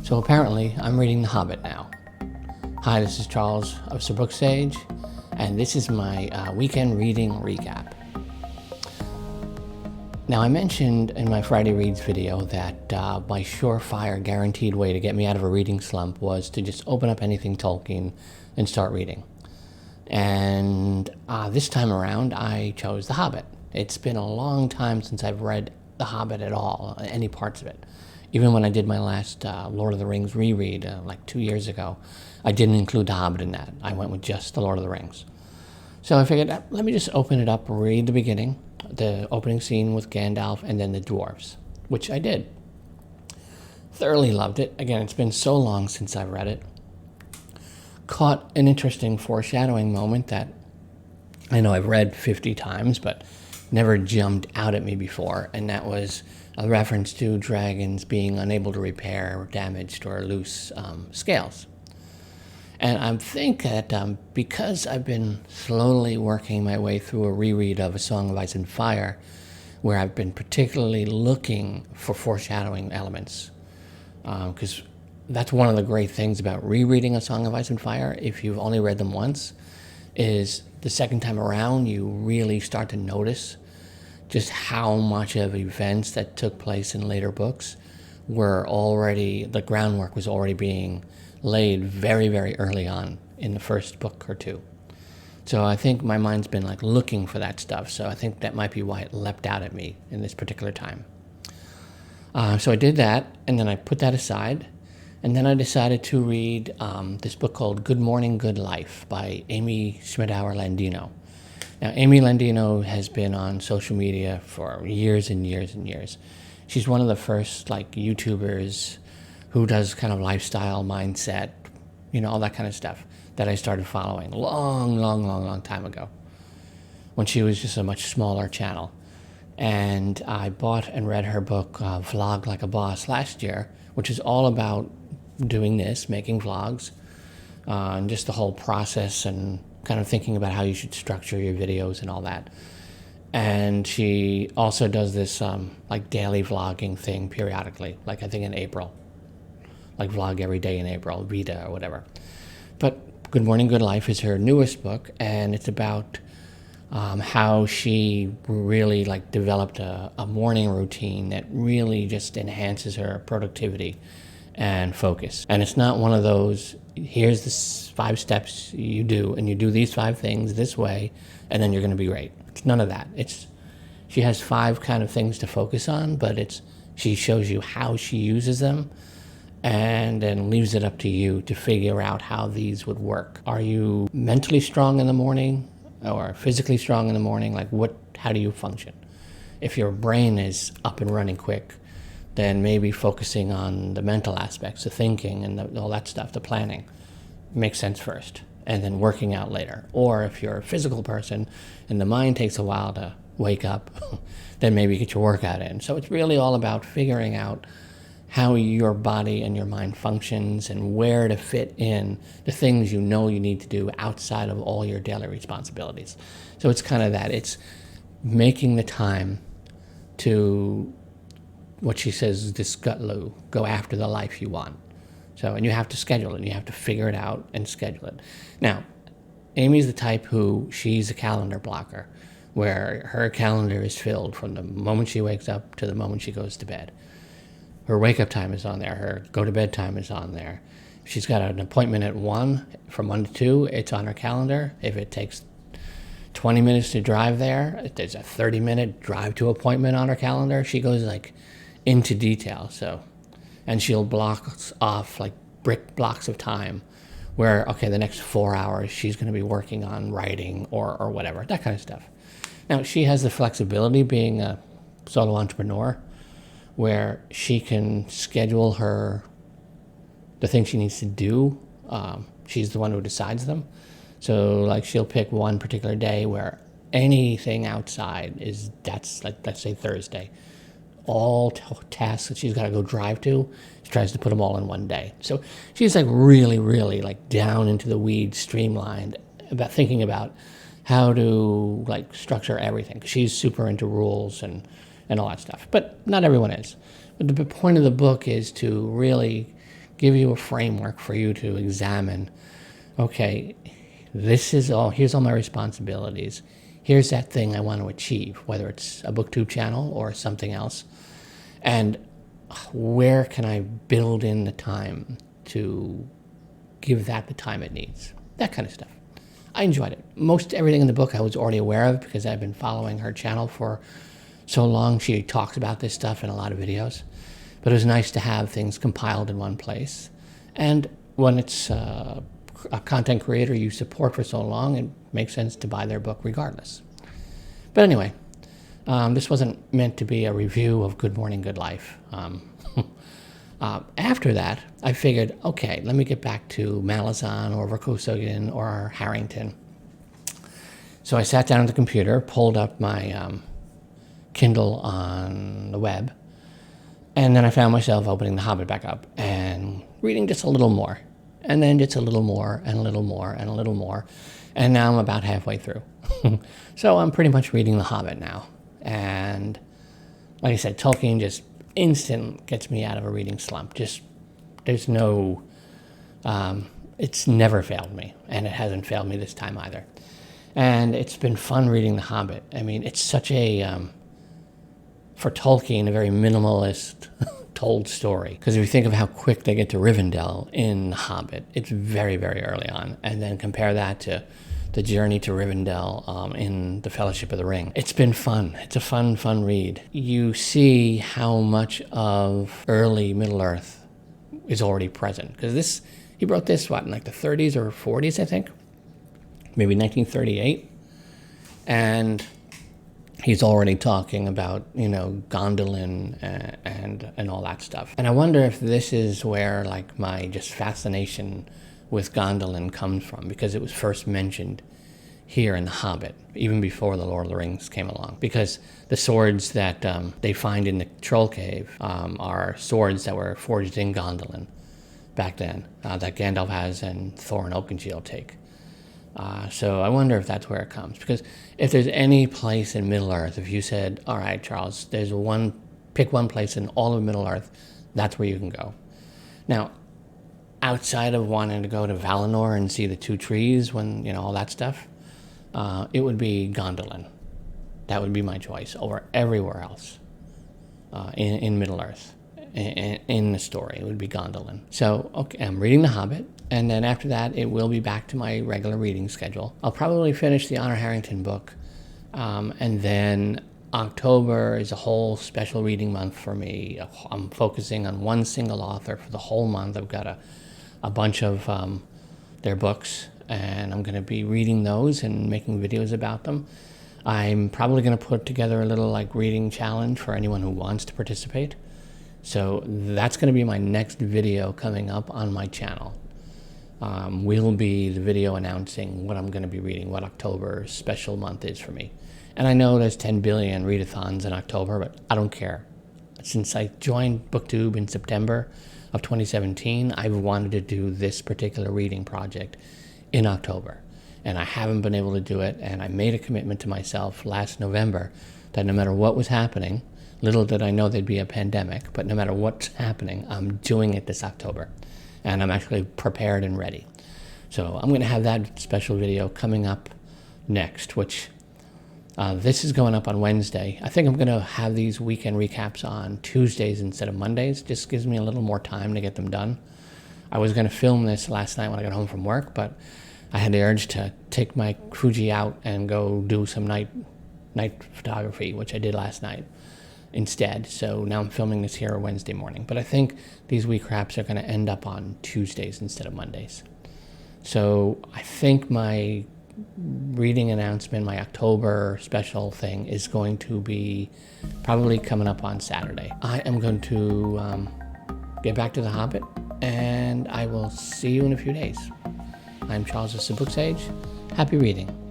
So apparently, I'm reading The Hobbit now. Hi, this is Charles of SirBookSage, and this is my weekend reading recap. Now, I mentioned in my Friday Reads video that my surefire guaranteed way to get me out of a reading slump was to just open up anything Tolkien and start reading. And this time around, I chose The Hobbit. It's been a long time since I've read The Hobbit at all, any parts of it. Even when I did my last Lord of the Rings reread like 2 years ago, I didn't include The Hobbit in that. I went with just The Lord of the Rings. So I figured, let me just open it up, read the beginning, the opening scene with Gandalf, and then the dwarves, which I did. Thoroughly loved it. Again, it's been so long since I've read it. Caught an interesting foreshadowing moment that I know I've read 50 times, but never jumped out at me before, and that was a reference to dragons being unable to repair damaged or loose scales. And I think that because I've been slowly working my way through a reread of A Song of Ice and Fire, where I've been particularly looking for foreshadowing elements, because that's one of the great things about rereading A Song of Ice and Fire, if you've only read them once, is the second time around you really start to notice just how much of events that took place in later books were already, the groundwork was already being laid very, very early on in the first book or two. So I think my mind's been like looking for that stuff. So I think that might be why it leapt out at me in this particular time. So I did that, and then I put that aside. And then I decided to read this book called Good Morning, Good Life by Amy Schmittauer Landino. Now, Amy Landino has been on social media for years and years and years. She's one of the first like YouTubers who does kind of lifestyle, mindset, all that kind of stuff that I started following long time ago when she was just a much smaller channel. And I bought and read her book, Vlog Like a Boss, last year, which is all about doing this, making vlogs, and just the whole process and kind of thinking about how you should structure your videos and all that. And she also does this like daily vlogging thing periodically, like I think in April, like vlog every day in April, Vita or whatever. But Good Morning, Good Life is her newest book, and it's about how she really like developed a morning routine that really just enhances her productivity and focus. And it's not one of those, here's the 5 steps you do, and you do these 5 things this way, and then you're going to be great. It's none of that. She has 5 kind of things to focus on, but she shows you how she uses them, and then leaves it up to you to figure out how these would work. Are you mentally strong in the morning or physically strong in the morning? Like how do you function? If your brain is up and running quick, then maybe focusing on the mental aspects, the thinking and all that stuff, the planning, makes sense first, and then working out later. Or if you're a physical person and the mind takes a while to wake up, then maybe get your workout in. So it's really all about figuring out how your body and your mind functions and where to fit in the things you need to do outside of all your daily responsibilities. So it's kind of that. It's making the time to, what she says is this GATLUW, go after the life you want. So, and you have to schedule it, and you have to figure it out and schedule it. Now, Amy's the type who, she's a calendar blocker, where her calendar is filled from the moment she wakes up to the moment she goes to bed. Her wake-up time is on there. Her go-to-bed time is on there. If she's got an appointment at 1, from 1 to 2, it's on her calendar. If it takes 20 minutes to drive there, if there's a 30-minute drive to appointment on her calendar, she goes like into detail. So, and she'll block off like brick blocks of time where, okay, the next 4 hours she's going to be working on writing or whatever, that kind of stuff. Now, she has the flexibility, being a solo entrepreneur, where she can schedule the things she needs to do. She's the one who decides them. So like she'll pick one particular day where anything outside that's like, let's say Thursday, all tasks that she's got to go drive to, she tries to put them all in one day. So she's like really, really like down into the weeds, streamlined, about thinking about how to like structure everything. She's super into rules and all that stuff, but not everyone is. But the point of the book is to really give you a framework for you to examine, okay, here's all my responsibilities. Here's that thing I want to achieve, whether it's a BookTube channel or something else. And where can I build in the time to give that the time it needs? That kind of stuff. I enjoyed it. Most everything in the book I was already aware of because I've been following her channel for so long. She talks about this stuff in a lot of videos. But it was nice to have things compiled in one place. And when it's a content creator you support for so long, it makes sense to buy their book regardless. But anyway, this wasn't meant to be a review of Good Morning, Good Life. After that, I figured, okay, let me get back to Malazan or Verkosogin or Harrington. So I sat down at the computer, pulled up my Kindle on the web, and then I found myself opening The Hobbit back up and reading just a little more, and then just a little more, and a little more, and a little more, and now I'm about halfway through. So I'm pretty much reading The Hobbit now. And like I said, Tolkien just instant gets me out of a reading slump. There's no, it's never failed me, and it hasn't failed me this time either. And it's been fun reading The Hobbit. I mean, it's such a, for Tolkien, a very minimalist told story. Because if you think of how quick they get to Rivendell in The Hobbit, it's very, very early on. And then compare that to the journey to Rivendell in The Fellowship of the Ring. It's been fun. It's a fun read. You see how much of early Middle-earth is already present. Because he wrote this, in like the 30s or 40s, I think? Maybe 1938. And he's already talking about, Gondolin and all that stuff. And I wonder if this is where like my just fascination with Gondolin comes from, because it was first mentioned here in The Hobbit, even before The Lord of the Rings came along. Because the swords that they find in the Troll Cave are swords that were forged in Gondolin back then, that Gandalf has and Thorin Oakenshield take. So I wonder if that's where it comes. Because if there's any place in Middle-earth, if you said, all right, Charles, pick one place in all of Middle-earth, that's where you can go. Now, outside of wanting to go to Valinor and see the two trees when, all that stuff, it would be Gondolin. That would be my choice over everywhere else in Middle-earth. In the story, it would be Gondolin. So, okay, I'm reading The Hobbit, and then after that, it will be back to my regular reading schedule. I'll probably finish the Honor Harrington book, and then October is a whole special reading month for me. I'm focusing on one single author for the whole month. I've got a bunch of their books, and I'm going to be reading those and making videos about them. I'm probably going to put together a little reading challenge for anyone who wants to participate. So that's going to be my next video coming up on my channel. Will be the video announcing what I'm going to be reading, what October's special month is for me. And I know there's 10 billion readathons in October, but I don't care. Since I joined BookTube in September of 2017, I've wanted to do this particular reading project in October. And I haven't been able to do it, and I made a commitment to myself last November that no matter what was happening, little did I know there'd be a pandemic, but no matter what's happening, I'm doing it this October. And I'm actually prepared and ready. So I'm going to have that special video coming up next, which this is going up on Wednesday. I think I'm going to have these weekend recaps on Tuesdays instead of Mondays. Just gives me a little more time to get them done. I was going to film this last night when I got home from work, but I had the urge to take my Fuji out and go do some night photography, which I did last night instead. So now I'm filming this here Wednesday morning. But I think these week wraps are going to end up on Tuesdays instead of Mondays. So I think my reading announcement, my October special thing, is going to be probably coming up on Saturday. I am going to get back to The Hobbit, and I will see you in a few days. I'm Charles of SirBookSage. Happy reading.